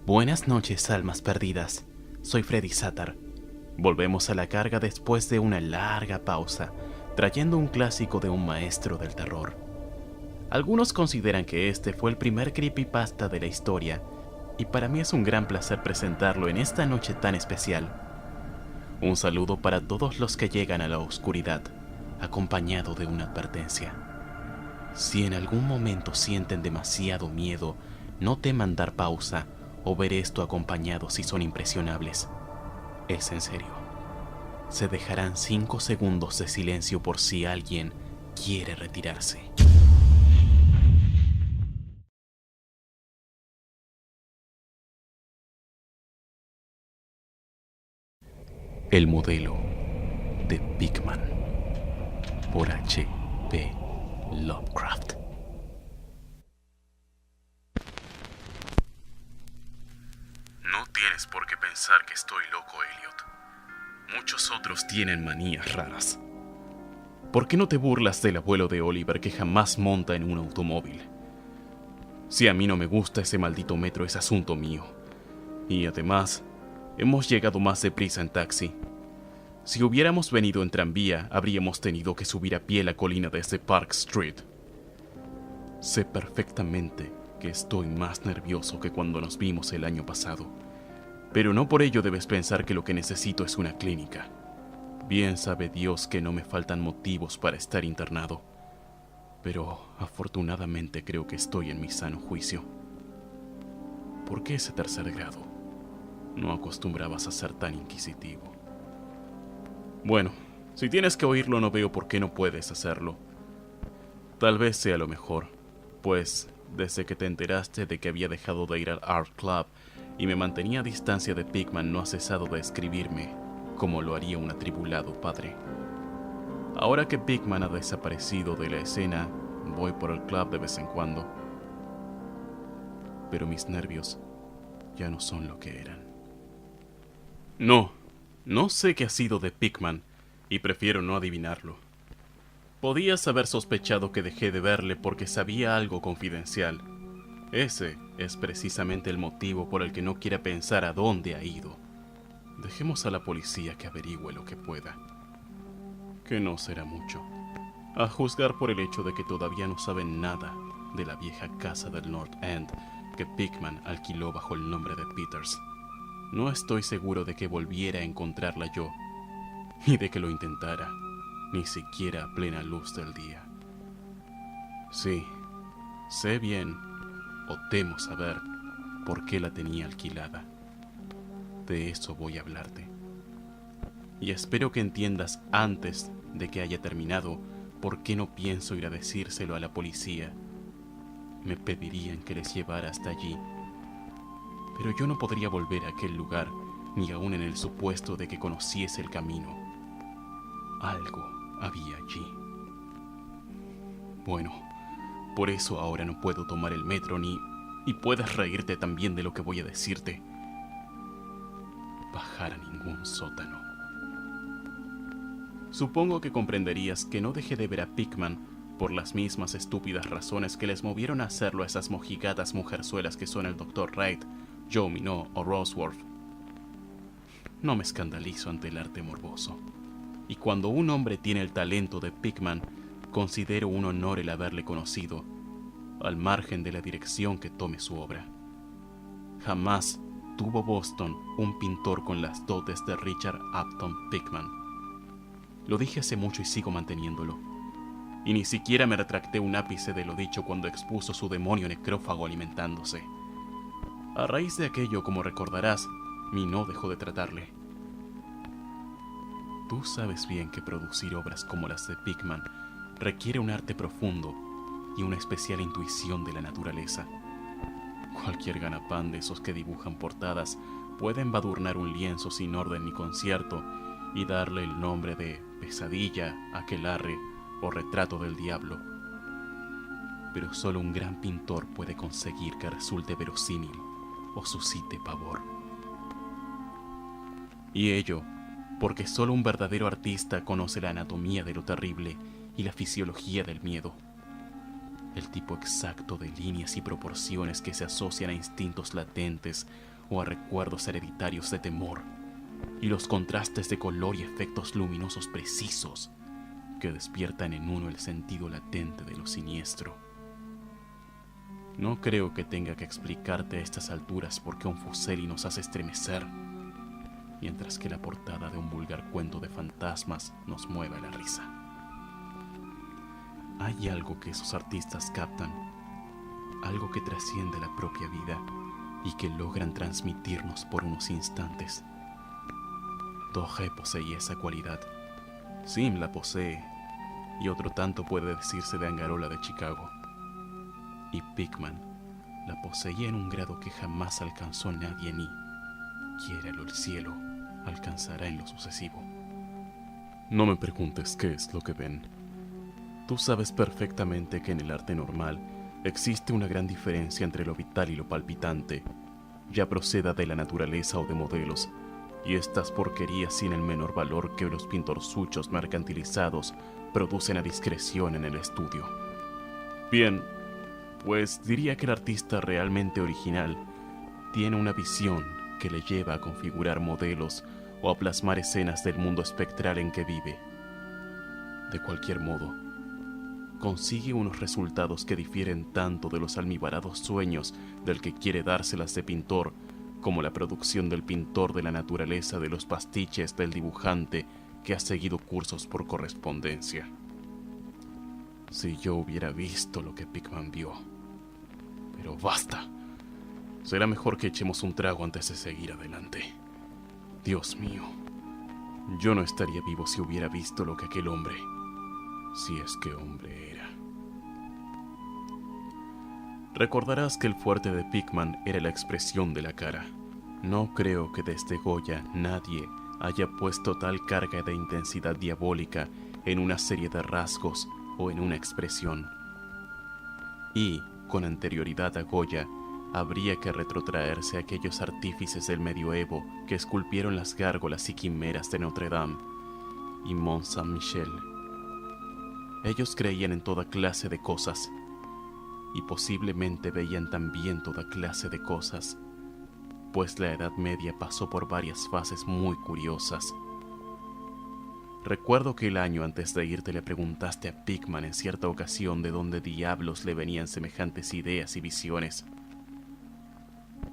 Buenas noches, almas perdidas. Soy Freddy Satar. Volvemos a la carga después de una larga pausa, trayendo un clásico de un maestro del terror. Algunos consideran que este fue el primer creepypasta de la historia, y para mí es un gran placer presentarlo en esta noche tan especial. Un saludo para todos los que llegan a la oscuridad, acompañado de una advertencia. Si en algún momento sienten demasiado miedo, no teman dar pausa o ver esto acompañado si son impresionables. Es en serio. Se dejarán 5 segundos de silencio por si alguien quiere retirarse. El modelo de Pickman por H.P. Lovecraft. No tienes por qué pensar que estoy loco, Elliot. Muchos otros tienen manías raras. ¿Por qué no te burlas del abuelo de Oliver que jamás monta en un automóvil? Si a mí no me gusta ese maldito metro es asunto mío. Y además, hemos llegado más deprisa en taxi. Si hubiéramos venido en tranvía, habríamos tenido que subir a pie la colina desde Park Street. Sé perfectamente que estoy más nervioso que cuando nos vimos el año pasado, pero no por ello debes pensar que lo que necesito es una clínica. Bien sabe Dios que no me faltan motivos para estar internado, pero afortunadamente creo que estoy en mi sano juicio. ¿Por qué ese tercer grado? No acostumbrabas a ser tan inquisitivo. Bueno, si tienes que oírlo no veo por qué no puedes hacerlo. Tal vez sea lo mejor, pues desde que te enteraste de que había dejado de ir al Art Club y me mantenía a distancia de Pickman, no has cesado de escribirme como lo haría un atribulado padre. Ahora que Pickman ha desaparecido de la escena, voy por el club de vez en cuando. Pero mis nervios ya no son lo que eran. No sé qué ha sido de Pickman y prefiero no adivinarlo. Podías haber sospechado que dejé de verle porque sabía algo confidencial. Ese es precisamente el motivo por el que no quiere pensar a dónde ha ido. Dejemos a la policía que averigüe lo que pueda. Que no será mucho, a juzgar por el hecho de que todavía no saben nada de la vieja casa del North End que Pickman alquiló bajo el nombre de Peters. No estoy seguro de que volviera a encontrarla yo, ni de que lo intentara, ni siquiera a plena luz del día. Sí, sé bien, o temo saber, por qué la tenía alquilada. De eso voy a hablarte. Y espero que entiendas antes de que haya terminado por qué no pienso ir a decírselo a la policía. Me pedirían que les llevara hasta allí, pero yo no podría volver a aquel lugar, ni aun en el supuesto de que conociese el camino. Algo había allí. Bueno, por eso ahora no puedo tomar el metro y puedes reírte también de lo que voy a decirte. Bajar a ningún sótano. Supongo que comprenderías que no dejé de ver a Pickman por las mismas estúpidas razones que les movieron a hacerlo a esas mojigatas mujerzuelas que son el Dr. Wright, Joe Minot o Roseworth. No me escandalizo ante el arte morboso, y cuando un hombre tiene el talento de Pickman, considero un honor el haberle conocido, al margen de la dirección que tome su obra. Jamás tuvo Boston un pintor con las dotes de Richard Upton Pickman. Lo dije hace mucho y sigo manteniéndolo, y ni siquiera me retracté un ápice de lo dicho cuando expuso su demonio necrófago alimentándose. A raíz de aquello, como recordarás, Minot dejó de tratarle. Tú sabes bien que producir obras como las de Pickman requiere un arte profundo y una especial intuición de la naturaleza. Cualquier ganapán de esos que dibujan portadas puede embadurnar un lienzo sin orden ni concierto y darle el nombre de pesadilla, aquelarre o retrato del diablo. Pero solo un gran pintor puede conseguir que resulte verosímil o suscite pavor. Y ello porque solo un verdadero artista conoce la anatomía de lo terrible y la fisiología del miedo. El tipo exacto de líneas y proporciones que se asocian a instintos latentes o a recuerdos hereditarios de temor, y los contrastes de color y efectos luminosos precisos que despiertan en uno el sentido latente de lo siniestro. No creo que tenga que explicarte a estas alturas por qué un Fuseli nos hace estremecer, mientras que la portada de un vulgar cuento de fantasmas nos mueve a la risa. Hay algo que esos artistas captan, algo que trasciende la propia vida y que logran transmitirnos por unos instantes. Doge poseía esa cualidad. Sim la posee, y otro tanto puede decirse de Angarola de Chicago. Y Pickman la poseía en un grado que jamás alcanzó nadie ni, quiéralo el cielo, alcanzará en lo sucesivo. No me preguntes qué es lo que ven. Tú sabes perfectamente que en el arte normal existe una gran diferencia entre lo vital y lo palpitante, ya proceda de la naturaleza o de modelos, y estas porquerías tienen menor valor que los pintorzuchos mercantilizados producen a discreción en el estudio. Bien, pues diría que el artista realmente original tiene una visión que le lleva a configurar modelos o a plasmar escenas del mundo espectral en que vive. De cualquier modo, consigue unos resultados que difieren tanto de los almibarados sueños del que quiere dárselas de pintor, como la producción del pintor de la naturaleza de los pastiches del dibujante que ha seguido cursos por correspondencia. Si yo hubiera visto lo que Pickman vio. Pero basta. Será mejor que echemos un trago antes de seguir adelante. Dios mío, yo no estaría vivo si hubiera visto lo que aquel hombre, si es que hombre era. Recordarás que el fuerte de Pickman era la expresión de la cara. No creo que desde Goya nadie haya puesto tal carga de intensidad diabólica en una serie de rasgos o en una expresión. Y, con anterioridad a Goya, habría que retrotraerse a aquellos artífices del medioevo que esculpieron las gárgolas y quimeras de Notre Dame y Mont Saint-Michel. Ellos creían en toda clase de cosas, y posiblemente veían también toda clase de cosas, pues la Edad Media pasó por varias fases muy curiosas. Recuerdo que el año antes de irte le preguntaste a Pickman en cierta ocasión de dónde diablos le venían semejantes ideas y visiones.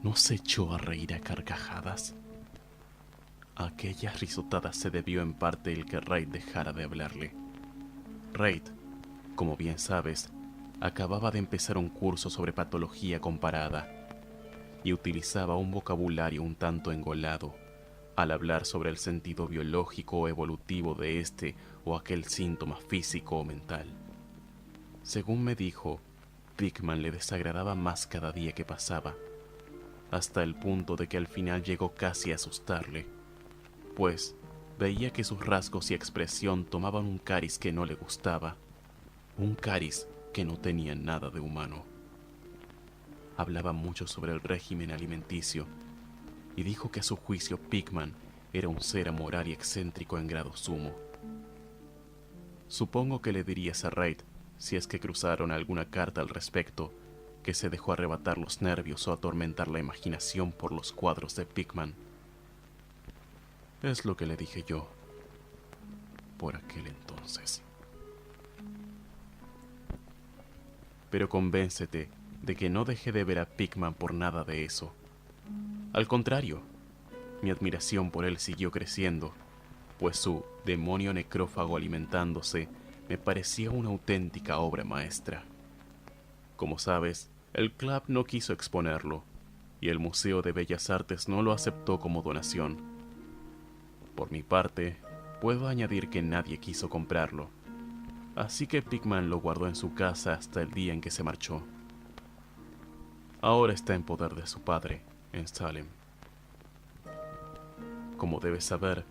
¿No se echó a reír a carcajadas? A aquellas risotadas se debió en parte el que Reid dejara de hablarle. Reid, como bien sabes, acababa de empezar un curso sobre patología comparada y utilizaba un vocabulario un tanto engolado al hablar sobre el sentido biológico o evolutivo de este o aquel síntoma físico o mental. Según me dijo, Pickman le desagradaba más cada día que pasaba, hasta el punto de que al final llegó casi a asustarle, pues veía que sus rasgos y expresión tomaban un cariz que no le gustaba, un cariz que no tenía nada de humano. Hablaba mucho sobre el régimen alimenticio y dijo que a su juicio Pickman era un ser amoral y excéntrico en grado sumo. Supongo que le dirías a Reid, si es que cruzaron alguna carta al respecto, que se dejó arrebatar los nervios o atormentar la imaginación por los cuadros de Pickman. Es lo que le dije yo, por aquel entonces. Pero convéncete de que no dejé de ver a Pickman por nada de eso. Al contrario, mi admiración por él siguió creciendo, pues su demonio necrófago alimentándose me parecía una auténtica obra maestra. Como sabes, el club no quiso exponerlo, y el Museo de Bellas Artes no lo aceptó como donación. Por mi parte, puedo añadir que nadie quiso comprarlo, así que Pickman lo guardó en su casa hasta el día en que se marchó. Ahora está en poder de su padre, en Salem. Como debes saber,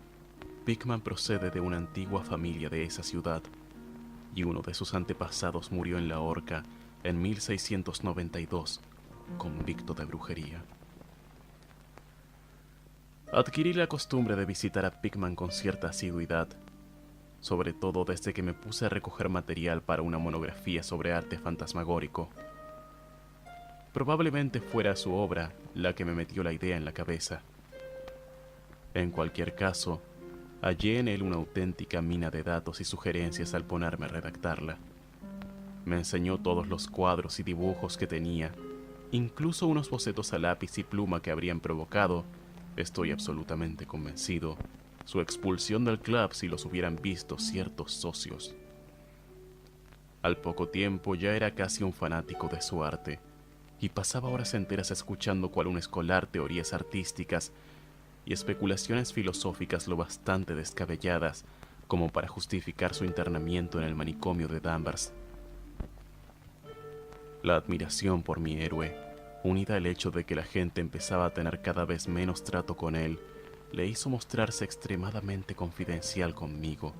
Pickman procede de una antigua familia de esa ciudad, y uno de sus antepasados murió en la horca en 1692, convicto de brujería. Adquirí la costumbre de visitar a Pickman con cierta asiduidad, sobre todo desde que me puse a recoger material para una monografía sobre arte fantasmagórico. Probablemente fuera su obra la que me metió la idea en la cabeza. En cualquier caso, hallé en él una auténtica mina de datos y sugerencias al ponerme a redactarla. Me enseñó todos los cuadros y dibujos que tenía, incluso unos bocetos a lápiz y pluma que habrían provocado, estoy absolutamente convencido, su expulsión del club si los hubieran visto ciertos socios. Al poco tiempo ya era casi un fanático de su arte, y pasaba horas enteras escuchando cual un escolar teorías artísticas y especulaciones filosóficas lo bastante descabelladas como para justificar su internamiento en el manicomio de Danvers. La admiración por mi héroe, unida al hecho de que la gente empezaba a tener cada vez menos trato con él, le hizo mostrarse extremadamente confidencial conmigo.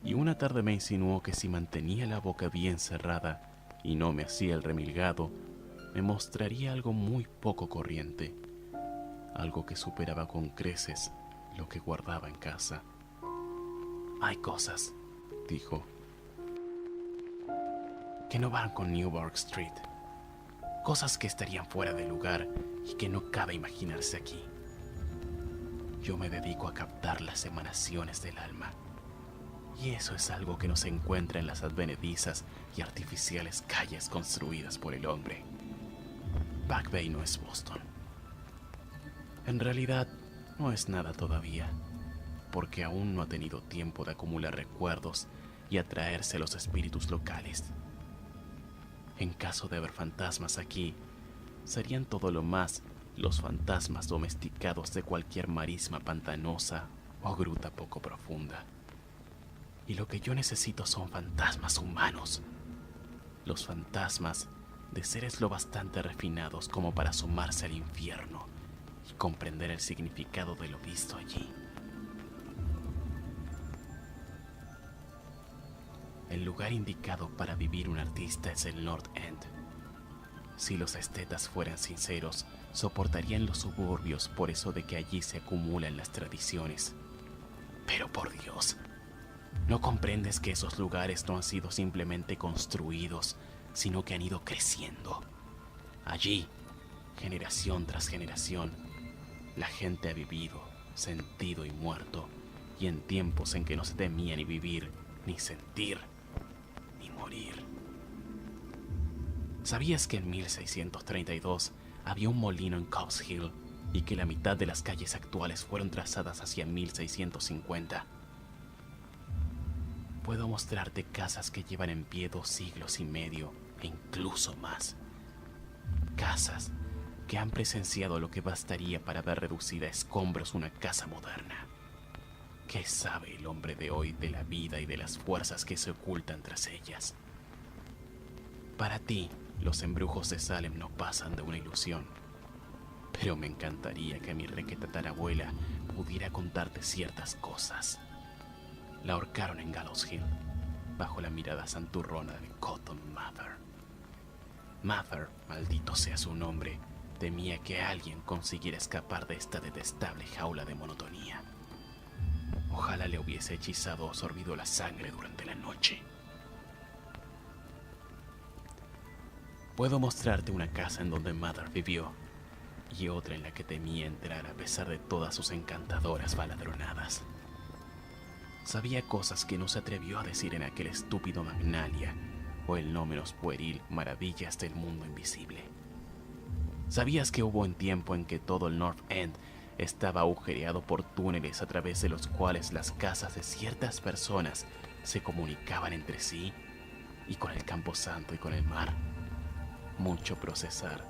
Y una tarde me insinuó que si mantenía la boca bien cerrada y no me hacía el remilgado, me mostraría algo muy poco corriente, algo que superaba con creces lo que guardaba en casa. «Hay cosas», dijo, «que no van con Newburgh Street, cosas que estarían fuera de lugar y que no cabe imaginarse aquí. Yo me dedico a captar las emanaciones del alma, y eso es algo que no se encuentra en las advenedizas y artificiales calles construidas por el hombre. Back Bay no es Boston. En realidad, no es nada todavía, porque aún no ha tenido tiempo de acumular recuerdos y atraerse a los espíritus locales. En caso de haber fantasmas aquí, serían todo lo más los fantasmas domesticados de cualquier marisma pantanosa o gruta poco profunda. Y lo que yo necesito son fantasmas humanos. Los fantasmas de seres lo bastante refinados como para asomarse al infierno y comprender el significado de lo visto allí. El lugar indicado para vivir un artista es el North End. Si los estetas fueran sinceros, soportarían los suburbios por eso de que allí se acumulan las tradiciones. Pero por Dios, ¿no comprendes que esos lugares no han sido simplemente construidos, sino que han ido creciendo? Allí, generación tras generación, la gente ha vivido, sentido y muerto, y en tiempos en que no se temía ni vivir, ni sentir, ni morir. ¿Sabías que en 1632 había un molino en Cobbs Hill y que la mitad de las calles actuales fueron trazadas hacia 1650? Puedo mostrarte casas que llevan en pie 2 siglos y medio e incluso más. Casas que han presenciado lo que bastaría para ver reducida a escombros una casa moderna. ¿Qué sabe el hombre de hoy de la vida y de las fuerzas que se ocultan tras ellas? Para ti, los embrujos de Salem no pasan de una ilusión. Pero me encantaría que mi requetatarabuela pudiera contarte ciertas cosas. La ahorcaron en Gallows Hill, bajo la mirada santurrona de Cotton Mather. Mather, maldito sea su nombre, temía que alguien consiguiera escapar de esta detestable jaula de monotonía. Ojalá le hubiese hechizado o absorbido la sangre durante la noche. Puedo mostrarte una casa en donde Mather vivió y otra en la que temía entrar a pesar de todas sus encantadoras baladronadas. Sabía cosas que no se atrevió a decir en aquel estúpido Magnalia o el no menos pueril Maravillas del Mundo Invisible. ¿Sabías que hubo un tiempo en que todo el North End estaba agujereado por túneles a través de los cuales las casas de ciertas personas se comunicaban entre sí y con el Camposanto y con el mar? Mucho procesar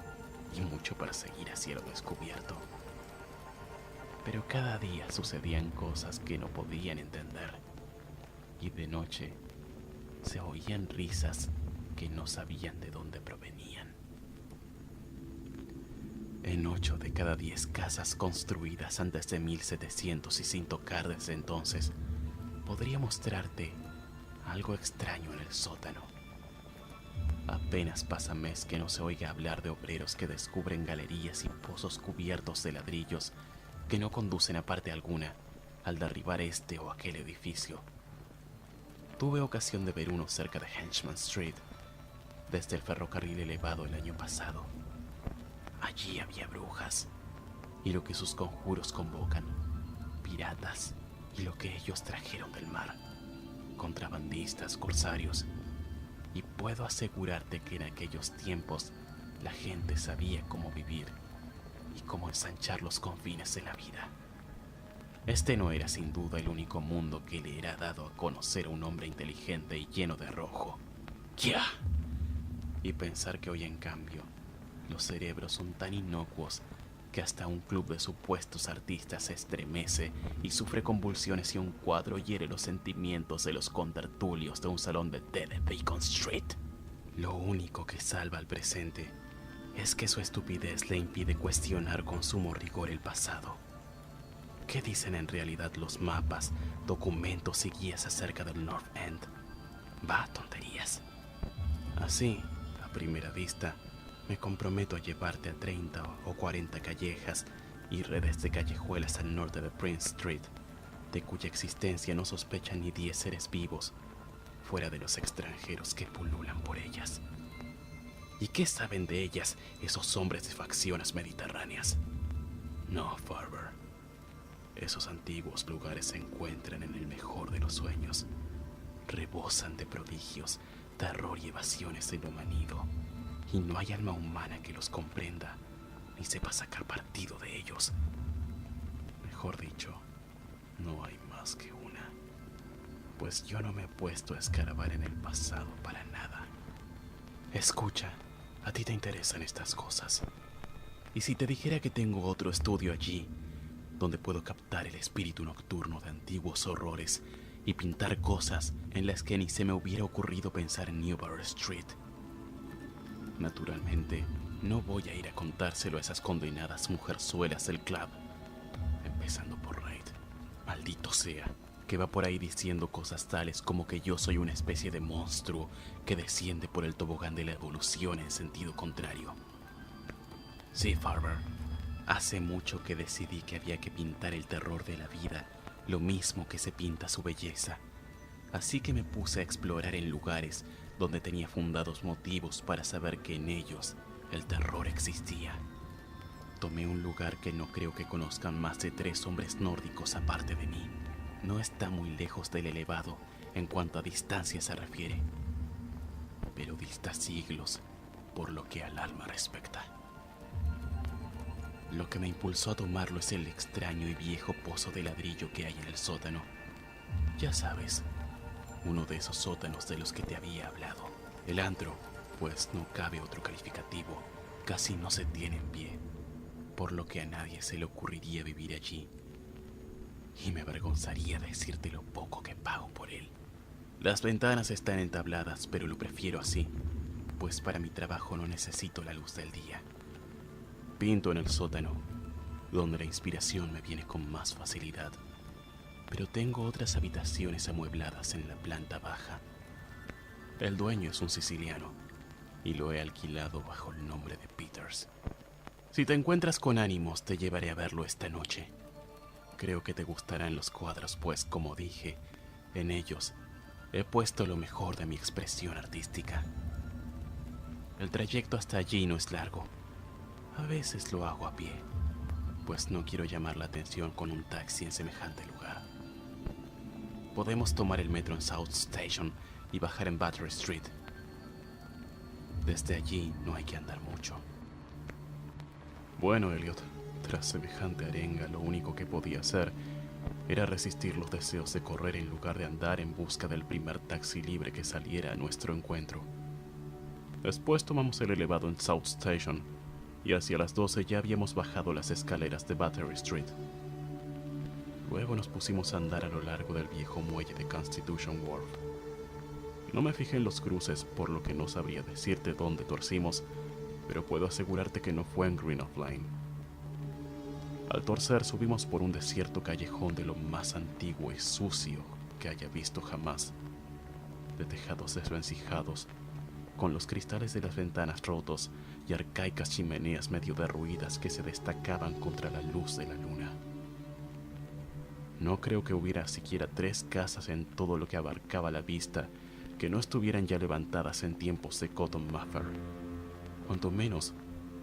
y mucho perseguir a cielo descubierto. Pero cada día sucedían cosas que no podían entender, y de noche se oían risas que no sabían de dónde provenían. En 8 de cada 10 casas construidas antes de 1700 y sin tocar desde entonces, podría mostrarte algo extraño en el sótano. Apenas pasa mes que no se oiga hablar de obreros que descubren galerías y pozos cubiertos de ladrillos que no conducen a parte alguna al derribar este o aquel edificio. Tuve ocasión de ver uno cerca de Henchman Street, desde el ferrocarril elevado el año pasado. Allí había brujas y lo que sus conjuros convocan, piratas y lo que ellos trajeron del mar, contrabandistas, corsarios. Y puedo asegurarte que en aquellos tiempos la gente sabía cómo vivir y cómo ensanchar los confines de la vida. Este no era sin duda el único mundo que le era dado a conocer a un hombre inteligente y lleno de rojo. ¡Ya! Y pensar que hoy en cambio los cerebros son tan inocuos que hasta un club de supuestos artistas se estremece y sufre convulsiones y un cuadro hiere los sentimientos de los contertulios de un salón de té de Beacon Street. Lo único que salva al presente es que su estupidez le impide cuestionar con sumo rigor el pasado. ¿Qué dicen en realidad los mapas, documentos y guías acerca del North End? Va, tonterías. Así, a primera vista, me comprometo a llevarte a 30 o 40 callejas y redes de callejuelas al norte de Prince Street, de cuya existencia no sospechan ni 10 seres vivos, fuera de los extranjeros que pululan por ellas. ¿Y qué saben de ellas esos hombres de facciones mediterráneas? No, Farber. Esos antiguos lugares se encuentran en el mejor de los sueños. Rebosan de prodigios, terror y evasiones en lo manido. Y no hay alma humana que los comprenda, ni sepa sacar partido de ellos. Mejor dicho, no hay más que una. Pues yo no me he puesto a escarbar en el pasado para nada. Escucha, a ti te interesan estas cosas. Y si te dijera que tengo otro estudio allí, donde puedo captar el espíritu nocturno de antiguos horrores y pintar cosas en las que ni se me hubiera ocurrido pensar en Newbury Street. Naturalmente, no voy a ir a contárselo a esas condenadas mujerzuelas del club, empezando por Reid, maldito sea, que va por ahí diciendo cosas tales como que yo soy una especie de monstruo que desciende por el tobogán de la evolución en sentido contrario. Sí, Farber, hace mucho que decidí que había que pintar el terror de la vida, lo mismo que se pinta su belleza. Así que me puse a explorar en lugares donde tenía fundados motivos para saber que en ellos el terror existía. Tomé un lugar que no creo que conozcan más de 3 hombres nórdicos aparte de mí. No está muy lejos del elevado en cuanto a distancia se refiere, pero dista siglos por lo que al alma respecta. Lo que me impulsó a tomarlo es el extraño y viejo pozo de ladrillo que hay en el sótano. Ya sabes, uno de esos sótanos de los que te había hablado. El antro, pues no cabe otro calificativo, casi no se tiene en pie, por lo que a nadie se le ocurriría vivir allí. Y me avergonzaría decirte lo poco que pago por él. Las ventanas están entabladas, pero lo prefiero así, pues para mi trabajo no necesito la luz del día. Pinto en el sótano, donde la inspiración me viene con más facilidad, pero tengo otras habitaciones amuebladas en la planta baja. El dueño es un siciliano y lo he alquilado bajo el nombre de Peters. Si te encuentras con ánimos, te llevaré a verlo esta noche. Creo que te gustarán los cuadros, pues, como dije, en ellos he puesto lo mejor de mi expresión artística. El trayecto hasta allí no es largo. A veces lo hago a pie, pues no quiero llamar la atención con un taxi en semejante lugar. Podemos tomar el metro en South Station y bajar en Battery Street. Desde allí no hay que andar mucho. Bueno, Elliot, tras semejante arenga, lo único que podía hacer era resistir los deseos de correr en lugar de andar en busca del primer taxi libre que saliera a nuestro encuentro. Después tomamos el elevado en South Station y hacia las 12 ya habíamos bajado las escaleras de Battery Street. Luego nos pusimos a andar a lo largo del viejo muelle de Constitution Wharf. No me fijé en los cruces, por lo que no sabría decirte dónde torcimos, pero puedo asegurarte que no fue en Greenough Line. Al torcer subimos por un desierto callejón de lo más antiguo y sucio que haya visto jamás, de tejados desvencijados, con los cristales de las ventanas rotos y arcaicas chimeneas medio derruidas que se destacaban contra la luz de la luna. No creo que hubiera siquiera 3 casas en todo lo que abarcaba la vista, que no estuvieran ya levantadas en tiempos de Cotton Mather. Cuanto menos,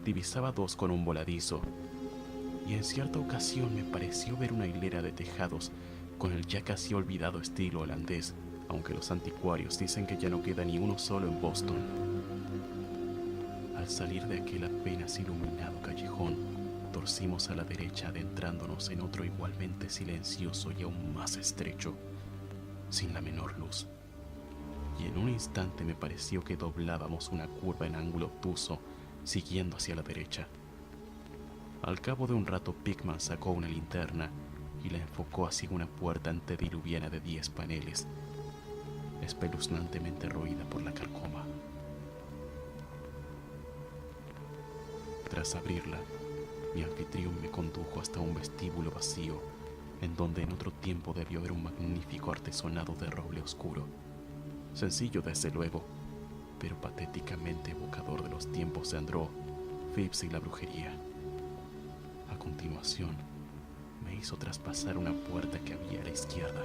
divisaba dos con un voladizo, y en cierta ocasión me pareció ver una hilera de tejados con el ya casi olvidado estilo holandés, aunque los anticuarios dicen que ya no queda ni uno solo en Boston. Al salir de aquel apenas iluminado callejón, torcimos a la derecha adentrándonos en otro igualmente silencioso y aún más estrecho, sin la menor luz. Y en un instante me pareció que doblábamos una curva en ángulo obtuso, siguiendo hacia la derecha. Al cabo de un rato Pickman sacó una linterna y la enfocó hacia una puerta antediluviana de 10 paneles, espeluznantemente roída por la carcoma. Tras abrirla, mi anfitrión me condujo hasta un vestíbulo vacío, en donde en otro tiempo debió haber un magnífico artesonado de roble oscuro, sencillo desde luego, pero patéticamente evocador de los tiempos de Andró, Phipps y la brujería. A continuación, me hizo traspasar una puerta que había a la izquierda,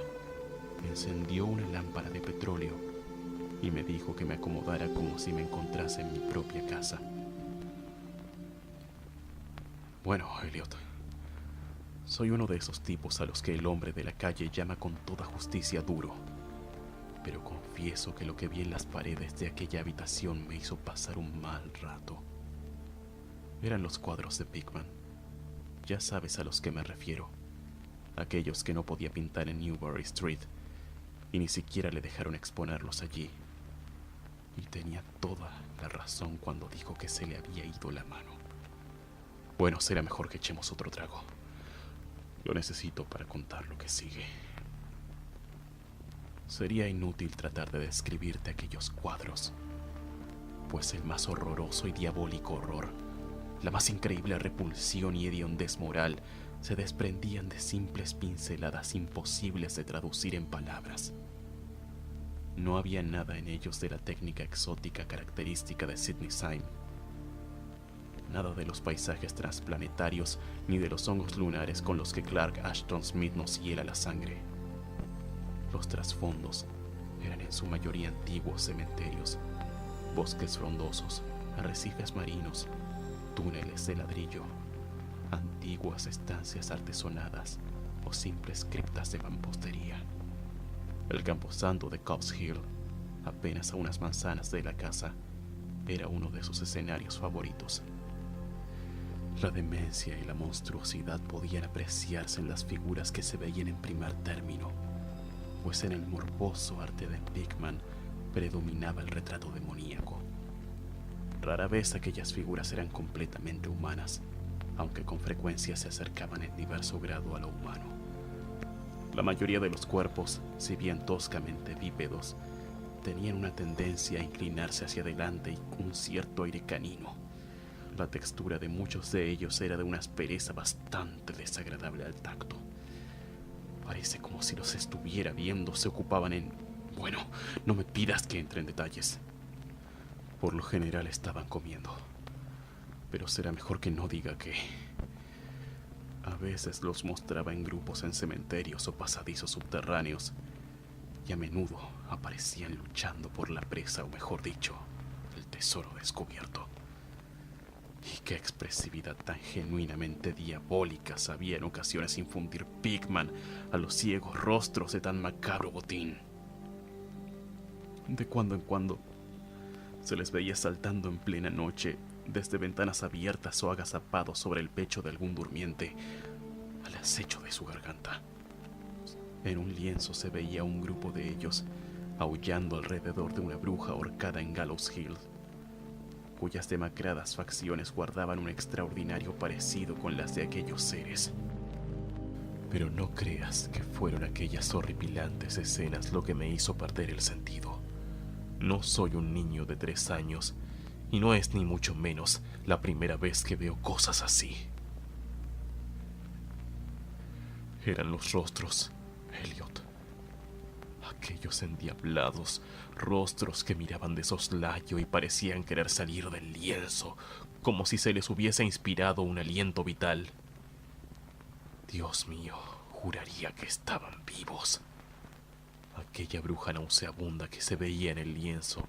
encendió una lámpara de petróleo y me dijo que me acomodara como si me encontrase en mi propia casa. Bueno, Elliot, soy uno de esos tipos a los que el hombre de la calle llama con toda justicia duro, pero confieso que lo que vi en las paredes de aquella habitación me hizo pasar un mal rato. Eran los cuadros de Pickman. Ya sabes a los que me refiero, aquellos que no podía pintar en Newbury Street y ni siquiera le dejaron exponerlos allí. Y tenía toda la razón cuando dijo que se le había ido la mano. Bueno, será mejor que echemos otro trago. Lo necesito para contar lo que sigue. Sería inútil tratar de describirte aquellos cuadros, pues el más horroroso y diabólico horror, la más increíble repulsión y hediondez moral se desprendían de simples pinceladas imposibles de traducir en palabras. No había nada en ellos de la técnica exótica característica de Sidney Sime. Nada de los paisajes transplanetarios ni de los hongos lunares con los que Clark Ashton Smith nos hiela la sangre. Los trasfondos eran en su mayoría antiguos cementerios, bosques frondosos, arrecifes marinos, túneles de ladrillo, antiguas estancias artesonadas o simples criptas de mampostería. El camposanto de Cobb's Hill, apenas a unas manzanas de la casa, era uno de sus escenarios favoritos. La demencia y la monstruosidad podían apreciarse en las figuras que se veían en primer término, pues en el morboso arte de Pickman predominaba el retrato demoníaco. Rara vez aquellas figuras eran completamente humanas, aunque con frecuencia se acercaban en diverso grado a lo humano. La mayoría de los cuerpos, si bien toscamente bípedos, tenían una tendencia a inclinarse hacia adelante y un cierto aire canino. La textura de muchos de ellos era de una aspereza bastante desagradable al tacto. Parece como si los estuviera viendo se ocupaban en... Bueno, no me pidas que entre en detalles. Por lo general estaban comiendo, pero será mejor que no diga qué. A veces los mostraba en grupos en cementerios o pasadizos subterráneos, y a menudo aparecían luchando por la presa, o mejor dicho, el tesoro descubierto. Y qué expresividad tan genuinamente diabólica sabía en ocasiones infundir Pickman a los ciegos rostros de tan macabro botín. De cuando en cuando se les veía saltando en plena noche desde ventanas abiertas o agazapados sobre el pecho de algún durmiente, al acecho de su garganta. En un lienzo se veía un grupo de ellos aullando alrededor de una bruja ahorcada en Gallows Hill, cuyas demacradas facciones guardaban un extraordinario parecido con las de aquellos seres. Pero no creas que fueron aquellas horripilantes escenas lo que me hizo perder el sentido. No soy un niño de 3 años, y no es ni mucho menos la primera vez que veo cosas así. Eran los rostros, Elliot. Aquellos endiablados rostros que miraban de soslayo y parecían querer salir del lienzo, como si se les hubiese inspirado un aliento vital. Dios mío, juraría que estaban vivos. Aquella bruja nauseabunda que se veía en el lienzo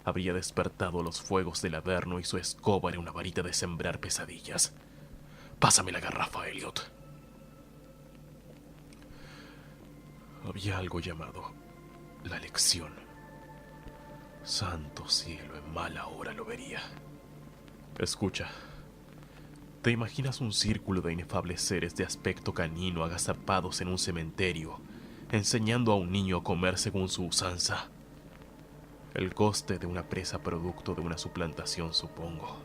habría despertado los fuegos del Averno y su escoba era una varita de sembrar pesadillas. Pásame la garrafa, Elliot. Había algo llamado la lección. Santo cielo, en mala hora lo vería. Escucha. ¿Te imaginas un círculo de inefables seres de aspecto canino agazapados en un cementerio, enseñando a un niño a comer según su usanza? El coste de una presa producto de una suplantación, supongo.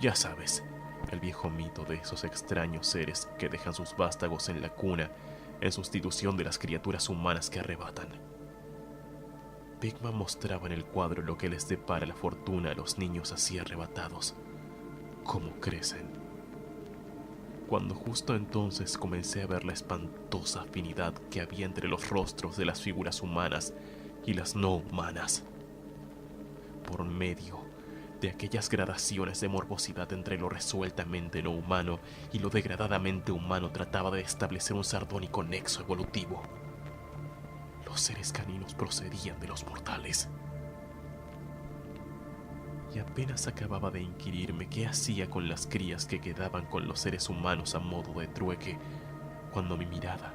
Ya sabes, el viejo mito de esos extraños seres que dejan sus vástagos en la cuna en sustitución de las criaturas humanas que arrebatan. Pickman mostraba en el cuadro lo que les depara la fortuna a los niños así arrebatados, cómo crecen. Cuando justo entonces comencé a ver la espantosa afinidad que había entre los rostros de las figuras humanas y las no humanas. Por medio de aquellas gradaciones de morbosidad entre lo resueltamente no humano y lo degradadamente humano trataba de establecer un sardónico nexo evolutivo. Los seres caninos procedían de los mortales. Y apenas acababa de inquirirme qué hacía con las crías que quedaban con los seres humanos a modo de trueque, cuando mi mirada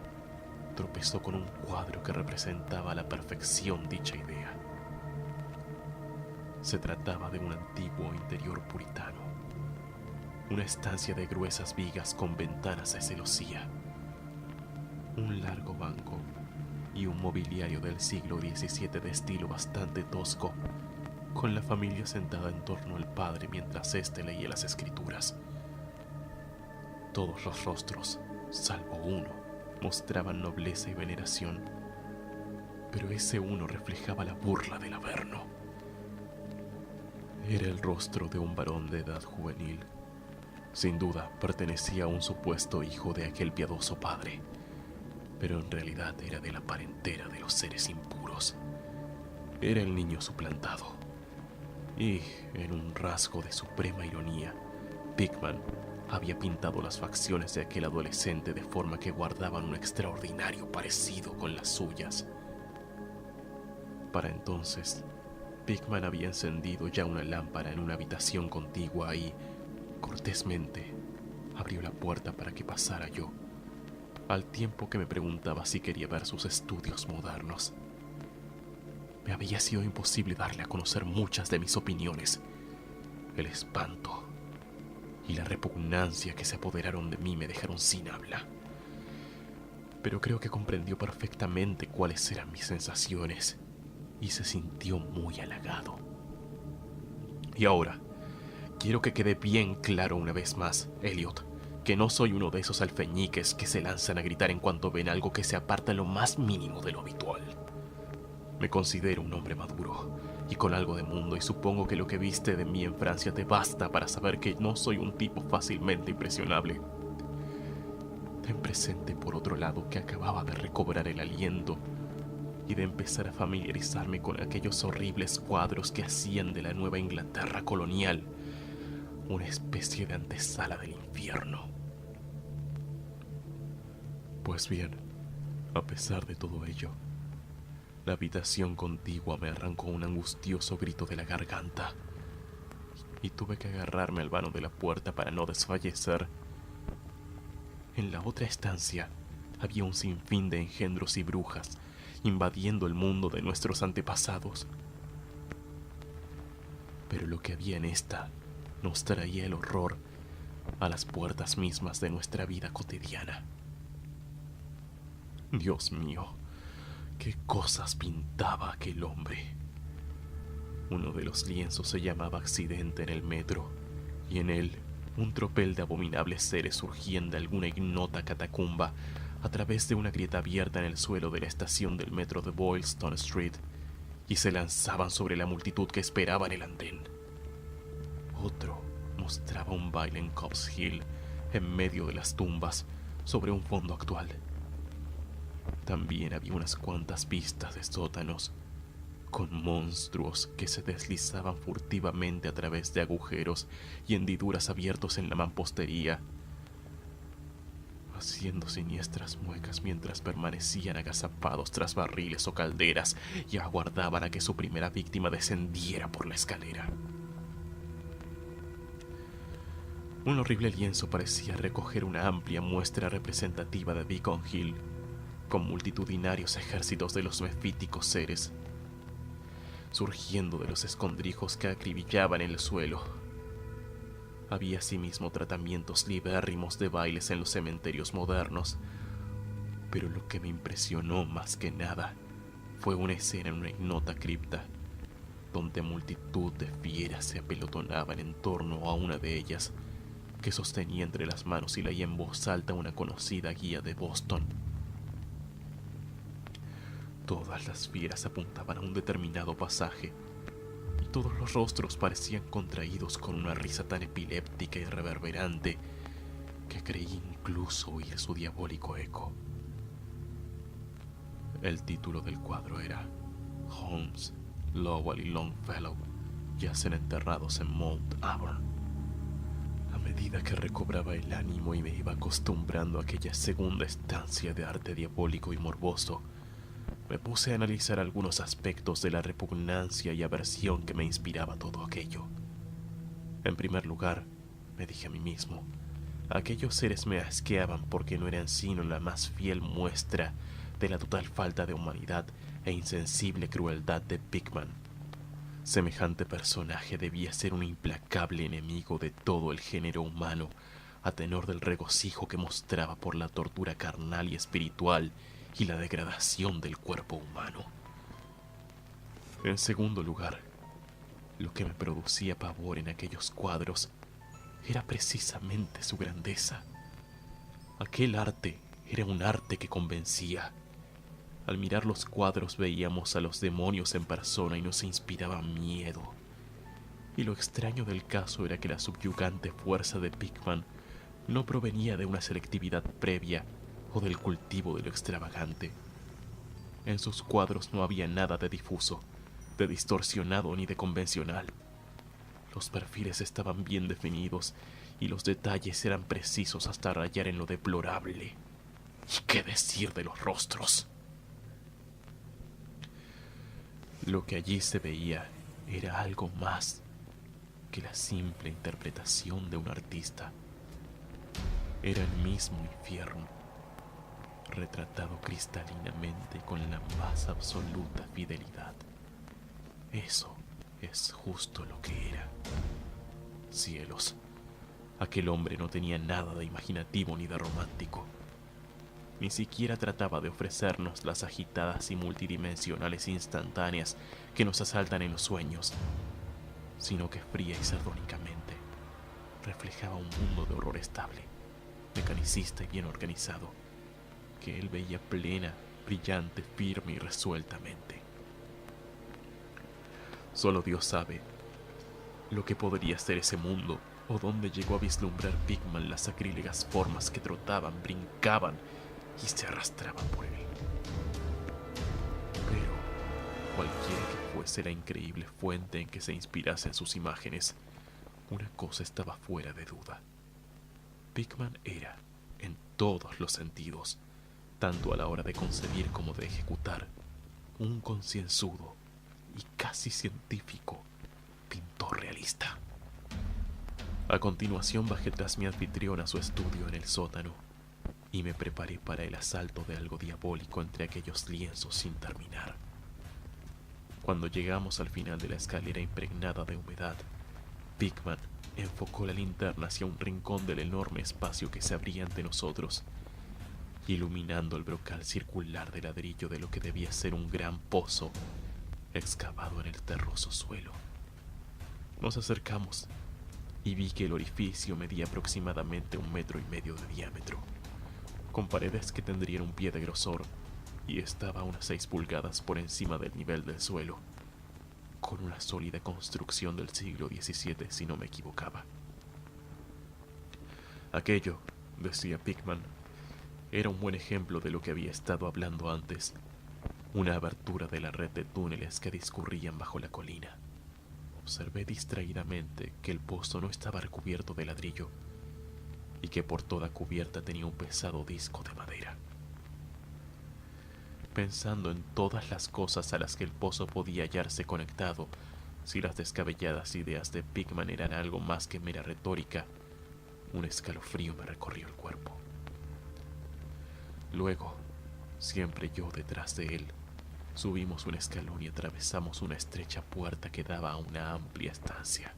tropezó con un cuadro que representaba a la perfección dicha idea. Se trataba de un antiguo interior puritano, una estancia de gruesas vigas con ventanas de celosía, un largo banco y un mobiliario del siglo XVII de estilo bastante tosco, con la familia sentada en torno al padre mientras éste leía las escrituras. Todos los rostros, salvo uno, mostraban nobleza y veneración, pero ese uno reflejaba la burla del Averno. Era el rostro de un varón de edad juvenil. Sin duda pertenecía a un supuesto hijo de aquel piadoso padre, pero en realidad era de la parentela de los seres impuros. Era el niño suplantado. Y, en un rasgo de suprema ironía, Pickman había pintado las facciones de aquel adolescente de forma que guardaban un extraordinario parecido con las suyas. Para entonces, Pickman había encendido ya una lámpara en una habitación contigua y, cortésmente, abrió la puerta para que pasara yo, al tiempo que me preguntaba si quería ver sus estudios modernos. Me había sido imposible darle a conocer muchas de mis opiniones. El espanto y la repugnancia que se apoderaron de mí me dejaron sin habla. Pero creo que comprendió perfectamente cuáles eran mis sensaciones y se sintió muy halagado. Y ahora, quiero que quede bien claro una vez más, Elliot, que no soy uno de esos alfeñiques que se lanzan a gritar en cuanto ven algo que se aparta lo más mínimo de lo habitual. Me considero un hombre maduro y con algo de mundo, y supongo que lo que viste de mí en Francia te basta para saber que no soy un tipo fácilmente impresionable. Ten presente, por otro lado, que acababa de recobrar el aliento y de empezar a familiarizarme con aquellos horribles cuadros que hacían de la Nueva Inglaterra colonial una especie de antesala del infierno. Pues bien, a pesar de todo ello, la habitación contigua me arrancó un angustioso grito de la garganta y tuve que agarrarme al vano de la puerta para no desfallecer. En la otra estancia había un sinfín de engendros y brujas invadiendo el mundo de nuestros antepasados. Pero lo que había en esta nos traía el horror a las puertas mismas de nuestra vida cotidiana. Dios mío, qué cosas pintaba aquel hombre. Uno de los lienzos se llamaba Accidente en el metro, y en él un tropel de abominables seres surgían de alguna ignota catacumba a través de una grieta abierta en el suelo de la estación del metro de Boylston Street y se lanzaban sobre la multitud que esperaba en el andén. Otro mostraba un baile en Copp's Hill, en medio de las tumbas, sobre un fondo actual. También había unas cuantas pistas de sótanos, con monstruos que se deslizaban furtivamente a través de agujeros y hendiduras abiertos en la mampostería. haciendo siniestras muecas mientras permanecían agazapados tras barriles o calderas y aguardaban a que su primera víctima descendiera por la escalera. Un horrible lienzo parecía recoger una amplia muestra representativa de Beacon Hill, con multitudinarios ejércitos de los mefíticos seres, surgiendo de los escondrijos que acribillaban el suelo. Había asimismo tratamientos libérrimos de bailes en los cementerios modernos, pero lo que me impresionó más que nada fue una escena en una ignota cripta, donde multitud de fieras se apelotonaban en torno a una de ellas, que sostenía entre las manos y leía en voz alta una conocida guía de Boston. Todas las fieras apuntaban a un determinado pasaje, y todos los rostros parecían contraídos con una risa tan epiléptica y reverberante que creí incluso oír su diabólico eco. El título del cuadro era Holmes, Lowell y Longfellow yacen enterrados en Mount Auburn. A medida que recobraba el ánimo y me iba acostumbrando a aquella segunda estancia de arte diabólico y morboso, me puse a analizar algunos aspectos de la repugnancia y aversión que me inspiraba todo aquello. En primer lugar, me dije a mí mismo, aquellos seres me asqueaban porque no eran sino la más fiel muestra de la total falta de humanidad e insensible crueldad de Pickman. Semejante personaje debía ser un implacable enemigo de todo el género humano, a tenor del regocijo que mostraba por la tortura carnal y espiritual y la degradación del cuerpo humano. En segundo lugar, lo que me producía pavor en aquellos cuadros era precisamente su grandeza. Aquel arte era un arte que convencía. Al mirar los cuadros veíamos a los demonios en persona y nos inspiraba miedo. Y lo extraño del caso era que la subyugante fuerza de Pickman no provenía de una selectividad previa o del cultivo de lo extravagante. En sus cuadros no había nada de difuso, de distorsionado ni de convencional. Los perfiles estaban bien definidos y los detalles eran precisos hasta rayar en lo deplorable. ¿Y qué decir de los rostros? Lo que allí se veía era algo más que la simple interpretación de un artista. Era el mismo infierno, retratado cristalinamente con la más absoluta fidelidad. Eso es justo lo que era. Cielos, aquel hombre no tenía nada de imaginativo ni de romántico. Ni siquiera trataba de ofrecernos las agitadas y multidimensionales instantáneas que nos asaltan en los sueños, sino que fría y sardónicamente reflejaba un mundo de horror estable, mecanicista y bien organizado, que él veía plena, brillante, firme y resueltamente. Solo Dios sabe lo que podría ser ese mundo, o dónde llegó a vislumbrar Pickman las sacrílegas formas que trotaban, brincaban y se arrastraban por él. Pero cualquiera que fuese la increíble fuente en que se inspirasen sus imágenes, una cosa estaba fuera de duda. Pickman era, en todos los sentidos, tanto a la hora de concebir como de ejecutar, un concienzudo y casi científico pintor realista. A continuación bajé tras mi anfitrión a su estudio en el sótano y me preparé para el asalto de algo diabólico entre aquellos lienzos sin terminar. Cuando llegamos al final de la escalera impregnada de humedad, Pickman enfocó la linterna hacia un rincón del enorme espacio que se abría ante nosotros, iluminando el brocal circular de ladrillo de lo que debía ser un gran pozo excavado en el terroso suelo. Nos acercamos y vi que el orificio medía aproximadamente 1,5 metros de diámetro, con paredes que tendrían 1 pie de grosor, y estaba a unas 6 pulgadas por encima del nivel del suelo, con una sólida construcción del siglo XVII, si no me equivocaba. Aquello, decía Pickman, era un buen ejemplo de lo que había estado hablando antes, una abertura de la red de túneles que discurrían bajo la colina. Observé distraídamente que el pozo no estaba recubierto de ladrillo, y que por toda cubierta tenía un pesado disco de madera. Pensando en todas las cosas a las que el pozo podía hallarse conectado, si las descabelladas ideas de Pickman eran algo más que mera retórica, un escalofrío me recorrió el cuerpo. Luego, siempre yo detrás de él, subimos un escalón y atravesamos una estrecha puerta que daba a una amplia estancia,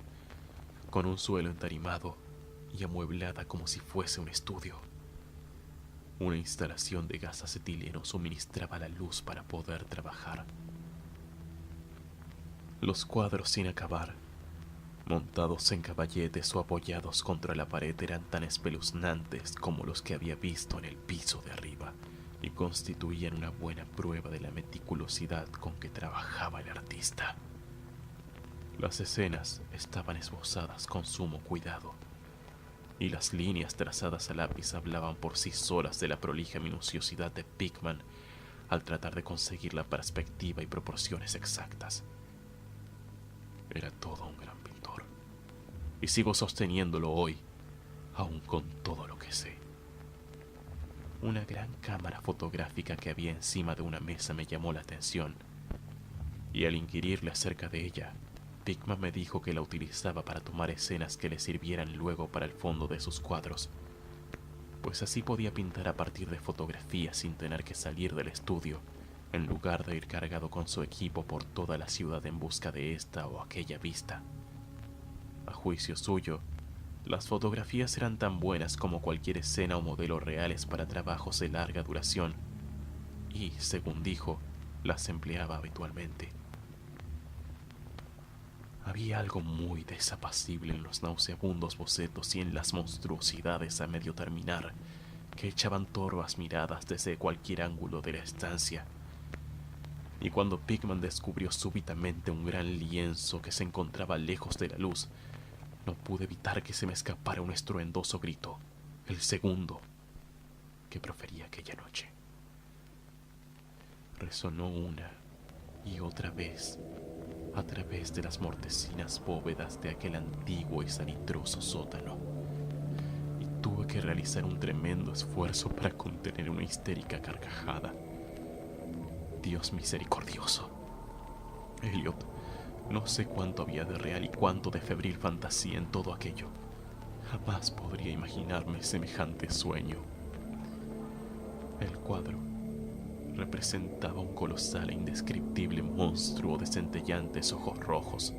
con un suelo entarimado y amueblada como si fuese un estudio. Una instalación de gas acetileno suministraba la luz para poder trabajar. Los cuadros sin acabar, montados en caballetes o apoyados contra la pared, eran tan espeluznantes como los que había visto en el piso de arriba y constituían una buena prueba de la meticulosidad con que trabajaba el artista. Las escenas estaban esbozadas con sumo cuidado, y las líneas trazadas a lápiz hablaban por sí solas de la prolija minuciosidad de Pickman al tratar de conseguir la perspectiva y proporciones exactas. Era todo un gran pintor, y sigo sosteniéndolo hoy, aun con todo lo que sé. Una gran cámara fotográfica que había encima de una mesa me llamó la atención, y al inquirirle acerca de ella, Pickman me dijo que la utilizaba para tomar escenas que le sirvieran luego para el fondo de sus cuadros, pues así podía pintar a partir de fotografías sin tener que salir del estudio, en lugar de ir cargado con su equipo por toda la ciudad en busca de esta o aquella vista. A juicio suyo, las fotografías eran tan buenas como cualquier escena o modelo reales para trabajos de larga duración, y, según dijo, las empleaba habitualmente. Había algo muy desapacible en los nauseabundos bocetos y en las monstruosidades a medio terminar, que echaban torvas miradas desde cualquier ángulo de la estancia. Y cuando Pickman descubrió súbitamente un gran lienzo que se encontraba lejos de la luz, no pude evitar que se me escapara un estruendoso grito, el segundo que proferí aquella noche. Resonó una y otra vez a través de las mortecinas bóvedas de aquel antiguo y salitroso sótano, y tuve que realizar un tremendo esfuerzo para contener una histérica carcajada. Dios misericordioso. Elliot, no sé cuánto había de real y cuánto de febril fantasía en todo aquello. Jamás podría imaginarme semejante sueño. El cuadro representaba un colosal e indescriptible monstruo de centellantes ojos rojos,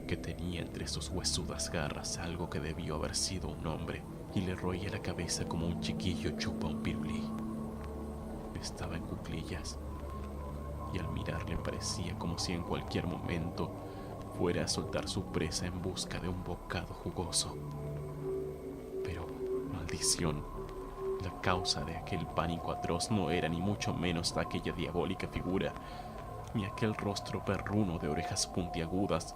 que tenía entre sus huesudas garras algo que debió haber sido un hombre, y le roía la cabeza como un chiquillo chupa un pirulí. Estaba en cuclillas, y al mirarle parecía como si en cualquier momento fuera a soltar su presa en busca de un bocado jugoso. Pero, maldición, la causa de aquel pánico atroz no era ni mucho menos aquella diabólica figura, ni aquel rostro perruno de orejas puntiagudas,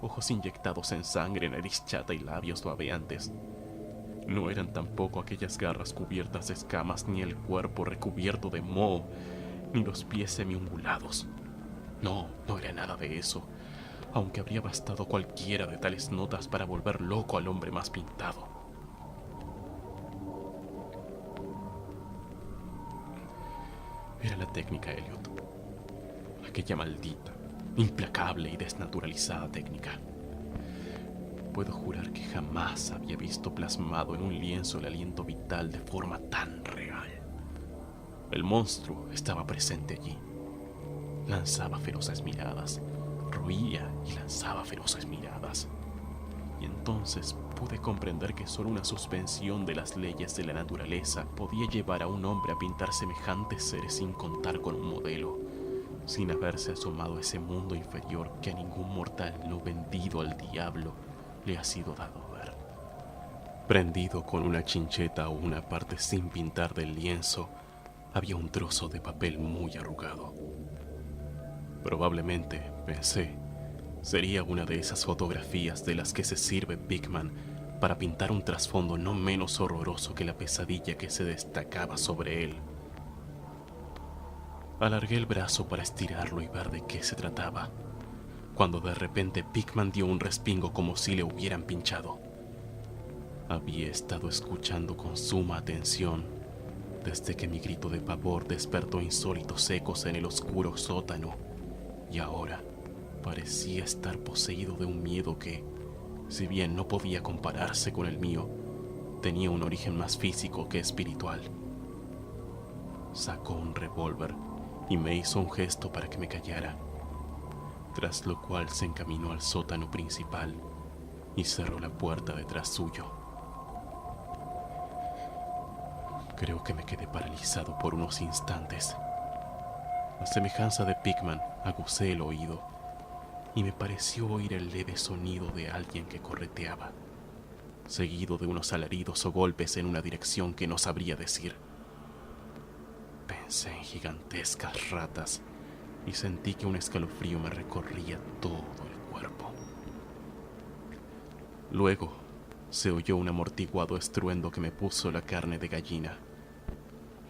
ojos inyectados en sangre, nariz chata y labios babeantes. No eran tampoco aquellas garras cubiertas de escamas, ni el cuerpo recubierto de moho, ni los pies semiungulados. No era nada de eso, aunque habría bastado cualquiera de tales notas para volver loco al hombre más pintado. Era la técnica, Elliot. Aquella maldita, implacable y desnaturalizada técnica. Puedo jurar que jamás había visto plasmado en un lienzo el aliento vital de forma tan real. El monstruo estaba presente allí. Lanzaba feroces miradas, roía y lanzaba feroces miradas. Y entonces pude comprender que solo una suspensión de las leyes de la naturaleza podía llevar a un hombre a pintar semejantes seres sin contar con un modelo, sin haberse asomado a ese mundo inferior que a ningún mortal no vendido al diablo le ha sido dado ver. Prendido con una chincheta o una parte sin pintar del lienzo, había un trozo de papel muy arrugado. Probablemente, pensé, sería una de esas fotografías de las que se sirve Pickman para pintar un trasfondo no menos horroroso que la pesadilla que se destacaba sobre él. Alargué el brazo para estirarlo y ver de qué se trataba, cuando de repente Pickman dio un respingo como si le hubieran pinchado. Había estado escuchando con suma atención desde que mi grito de pavor despertó insólitos ecos en el oscuro sótano, y ahora parecía estar poseído de un miedo que, si bien no podía compararse con el mío, tenía un origen más físico que espiritual. Sacó un revólver y me hizo un gesto para que me callara, tras lo cual se encaminó al sótano principal y cerró la puerta detrás suyo. Creo que me quedé paralizado por unos instantes. A semejanza de Pigman, aguzé el oído y me pareció oír el leve sonido de alguien que correteaba, seguido de unos alaridos o golpes en una dirección que no sabría decir. Pensé en gigantescas ratas y sentí que un escalofrío me recorría todo el cuerpo. Luego se oyó un amortiguado estruendo que me puso la carne de gallina.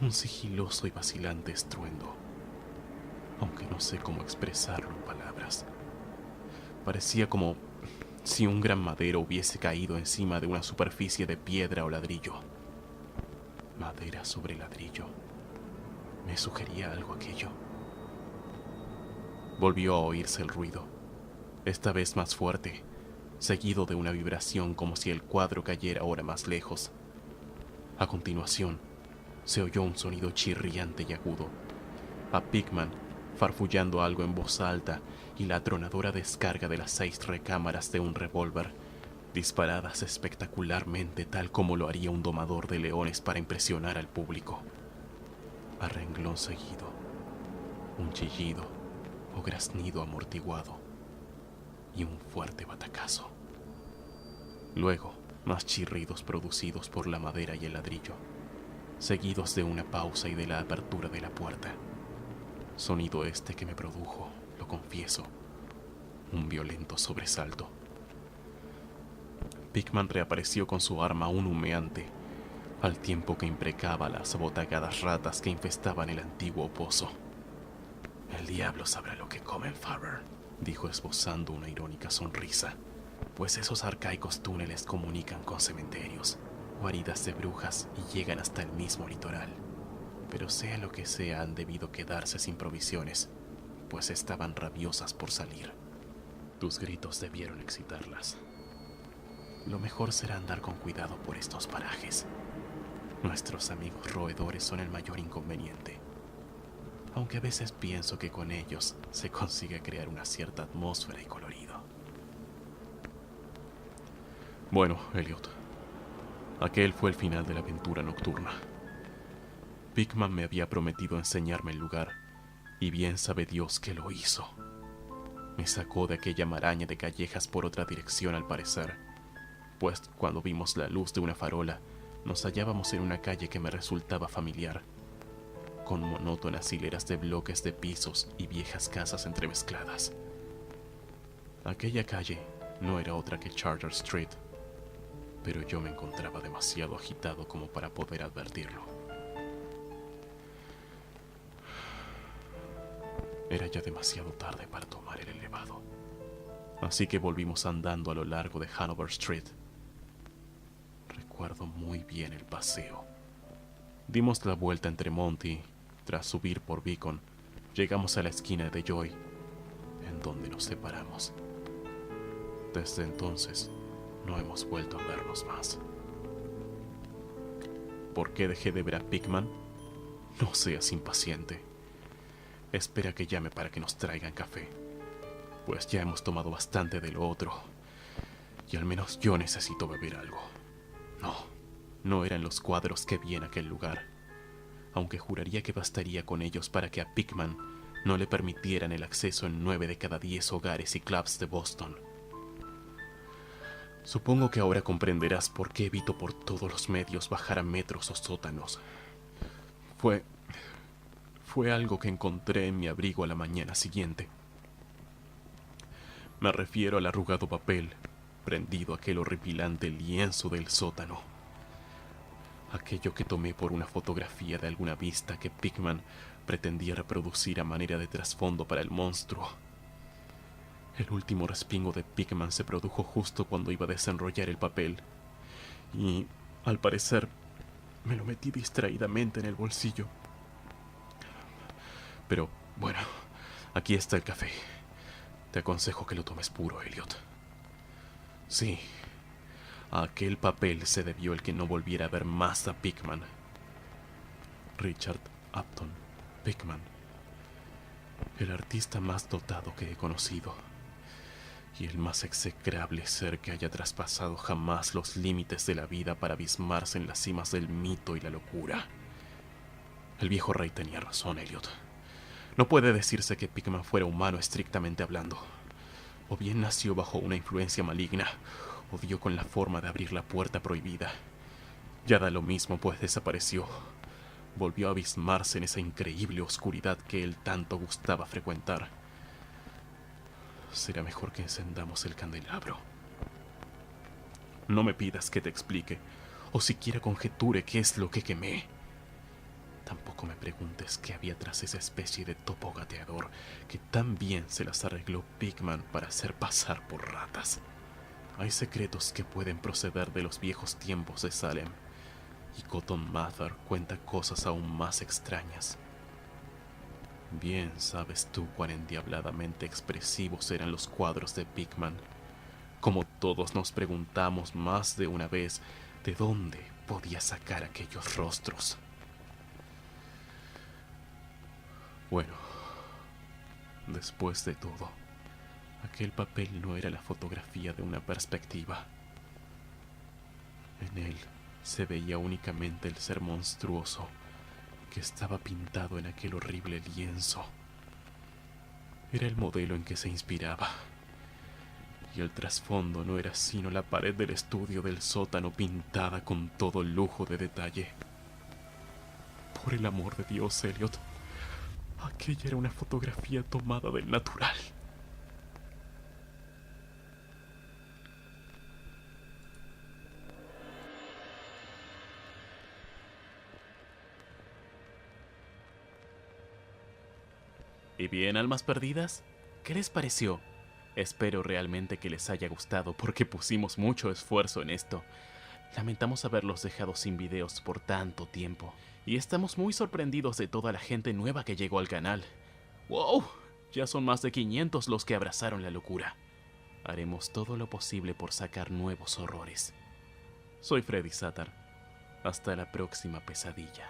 Un sigiloso y vacilante estruendo, aunque no sé cómo expresarlo en palabras. Parecía como si un gran madero hubiese caído encima de una superficie de piedra o ladrillo. Madera sobre ladrillo. ¿Me sugería algo aquello? Volvió a oírse el ruido, esta vez más fuerte, seguido de una vibración como si el cuadro cayera ahora más lejos. A continuación, se oyó un sonido chirriante y agudo. A Pigman farfullando algo en voz alta y la atronadora descarga de las 6 recámaras de un revólver, disparadas espectacularmente tal como lo haría un domador de leones para impresionar al público. A renglón seguido, un chillido o graznido amortiguado y un fuerte batacazo. Luego, más chirridos producidos por la madera y el ladrillo, seguidos de una pausa y de la apertura de la puerta. Sonido este que me produjo, lo confieso, un violento sobresalto. Pigman reapareció con su arma aún humeante, al tiempo que imprecaba a las abotagadas ratas que infestaban el antiguo pozo. «El diablo sabrá lo que comen, Farrer», dijo esbozando una irónica sonrisa, «pues esos arcaicos túneles comunican con cementerios, guaridas de brujas y llegan hasta el mismo litoral. Pero sea lo que sea, han debido quedarse sin provisiones, pues estaban rabiosas por salir. Tus gritos debieron excitarlas. Lo mejor será andar con cuidado por estos parajes. Nuestros amigos roedores son el mayor inconveniente, aunque a veces pienso que con ellos se consigue crear una cierta atmósfera y colorido». Bueno, Elliot, aquel fue el final de la aventura nocturna. Pigman me había prometido enseñarme el lugar, y bien sabe Dios que lo hizo. Me sacó de aquella maraña de callejas por otra dirección al parecer, pues cuando vimos la luz de una farola, nos hallábamos en una calle que me resultaba familiar, con monótonas hileras de bloques de pisos y viejas casas entremezcladas. Aquella calle no era otra que Charter Street, pero yo me encontraba demasiado agitado como para poder advertirlo. Era ya demasiado tarde para tomar el elevado, así que volvimos andando a lo largo de Hanover Street. Recuerdo muy bien el paseo. Dimos la vuelta entre Monty. Tras subir por Beacon, llegamos a la esquina de Joy, en donde nos separamos. Desde entonces, no hemos vuelto a vernos más. ¿Por qué dejé de ver a Pigman? No seas impaciente. Espera que llame para que nos traigan café, pues ya hemos tomado bastante de lo otro, y al menos yo necesito beber algo. No eran los cuadros que vi en aquel lugar, aunque juraría que bastaría con ellos para que a Pigman no le permitieran el acceso en 9 de cada 10 hogares y clubs de Boston. Supongo que ahora comprenderás por qué evito por todos los medios bajar a metros o sótanos. Fue algo que encontré en mi abrigo a la mañana siguiente. Me refiero al arrugado papel prendido a aquel horripilante lienzo del sótano. Aquello que tomé por una fotografía de alguna vista que Pigman pretendía reproducir a manera de trasfondo para el monstruo. El último respingo de Pigman se produjo justo cuando iba a desenrollar el papel, y, al parecer, me lo metí distraídamente en el bolsillo. Pero, bueno, aquí está el café. Te aconsejo que lo tomes puro, Elliot. Sí, a aquel papel se debió el que no volviera a ver más a Pickman. Richard Upton Pickman, el artista más dotado que he conocido y el más execrable ser que haya traspasado jamás los límites de la vida para abismarse en las cimas del mito y la locura. El viejo rey tenía razón, Elliot. No puede decirse que Pickman fuera humano estrictamente hablando. O bien nació bajo una influencia maligna, o dio con la forma de abrir la puerta prohibida. Ya da lo mismo, pues desapareció. Volvió a abismarse en esa increíble oscuridad que él tanto gustaba frecuentar. Será mejor que encendamos el candelabro. No me pidas que te explique, o siquiera conjeture qué es lo que quemé. Tampoco me preguntes qué había tras esa especie de topo gateador que tan bien se las arregló Pickman para hacer pasar por ratas. Hay secretos que pueden proceder de los viejos tiempos de Salem, y Cotton Mather cuenta cosas aún más extrañas. Bien sabes tú cuán endiabladamente expresivos eran los cuadros de Pickman, como todos nos preguntamos más de una vez de dónde podía sacar aquellos rostros. Bueno, después de todo, aquel papel no era la fotografía de una perspectiva. En él se veía únicamente el ser monstruoso que estaba pintado en aquel horrible lienzo. Era el modelo en que se inspiraba, y el trasfondo no era sino la pared del estudio del sótano pintada con todo lujo de detalle. Por el amor de Dios, Elliot, aquella era una fotografía tomada del natural. ¿Y bien, almas perdidas? ¿Qué les pareció? Espero realmente que les haya gustado porque pusimos mucho esfuerzo en esto. Lamentamos haberlos dejado sin videos por tanto tiempo. Y estamos muy sorprendidos de toda la gente nueva que llegó al canal. ¡Wow! Ya son más de 500 los que abrazaron la locura. Haremos todo lo posible por sacar nuevos horrores. Soy Freddy Satar. Hasta la próxima pesadilla.